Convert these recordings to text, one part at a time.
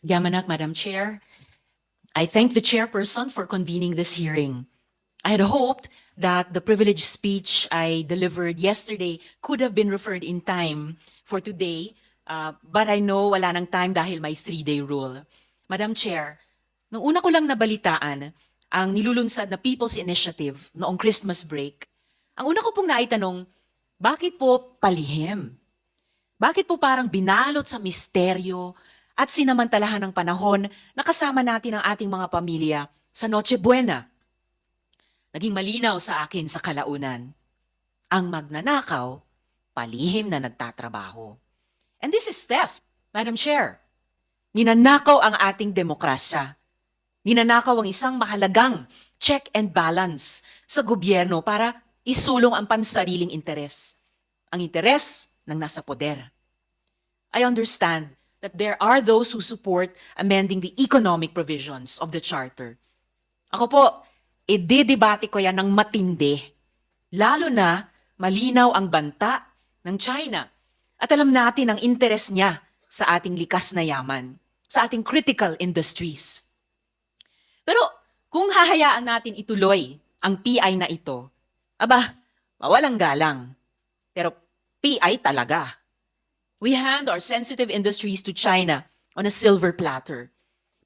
Yamanak, Madam Chair, I thank the chairperson for convening this hearing. I had hoped that the privileged speech I delivered yesterday could have been referred in time for today, but I know wala nang time dahil may 3-day rule. Madam Chair, nung una ko lang nabalitaan ang nilulunsad na People's Initiative noong Christmas break, ang una ko pong naitanong, bakit po palihim? Bakit po parang binalot sa misteryo at sinamantalahan ng panahon na kasama natin ang ating mga pamilya sa Noche Buena? Naging malinaw sa akin sa kalaunan. Ang magnanakaw, palihim na nagtatrabaho. And this is theft, Madam Chair. Ninanakaw ang ating demokrasya. Ninanakaw ang isang mahalagang check and balance sa gobyerno para isulong ang pansariling interes. Ang interes ng nasa poder. I understand that there are those who support amending the economic provisions of the Charter. Ako po, ididebate ko yan ng matindi. Lalo na malinaw ang banta ng China. At alam natin ang interes niya sa ating likas na yaman, sa ating critical industries. Pero kung hahayaan natin ituloy ang PI na ito, mawalang galang. Pero PI talaga. We hand our sensitive industries to China on a silver platter.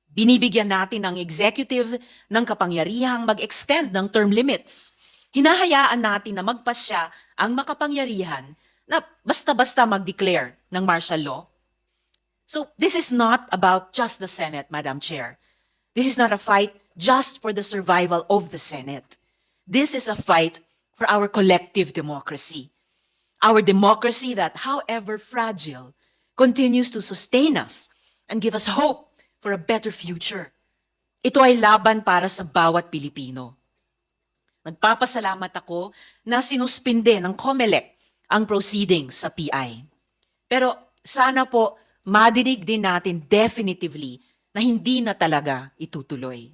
Binibigyan natin ang executive ng kapangyarihang mag-extend ng term limits. Hinahayaan natin na magpasya ang makapangyarihan na basta-basta mag-declare ng martial law. So this is not about just the Senate, Madam Chair. This is not a fight just for the survival of the Senate. This is a fight for our collective democracy. Our democracy that, however fragile, continues to sustain us and give us hope for a better future. Ito ay laban para sa bawat Pilipino. Nagpapasalamat ako na sinuspinde ng COMELEC ang proceedings sa PI. Pero sana po madinig din natin definitively na hindi na talaga itutuloy.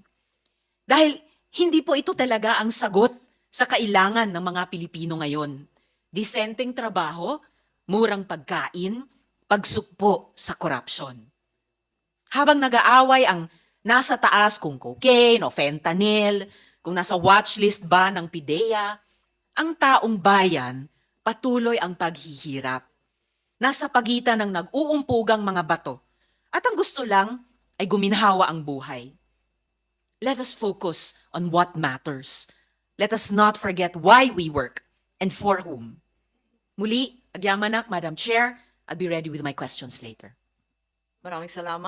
Dahil hindi po ito talaga ang sagot sa kailangan ng mga Pilipino ngayon. Disenteng trabaho, murang pagkain, pagsukpo sa korupsyon. Habang nag-aaway ang nasa taas kung cocaine o fentanyl, kung nasa watchlist ba ng PIDEA, ang taong bayan patuloy ang paghihirap. Nasa pagitan ng nag-uumpugang mga bato at ang gusto lang ay guminhawa ang buhay. Let us focus on what matters. Let us not forget why we work and for whom. Muli, Agyamanak, Madam Chair, I'll be ready with my questions later. Maraming salamat.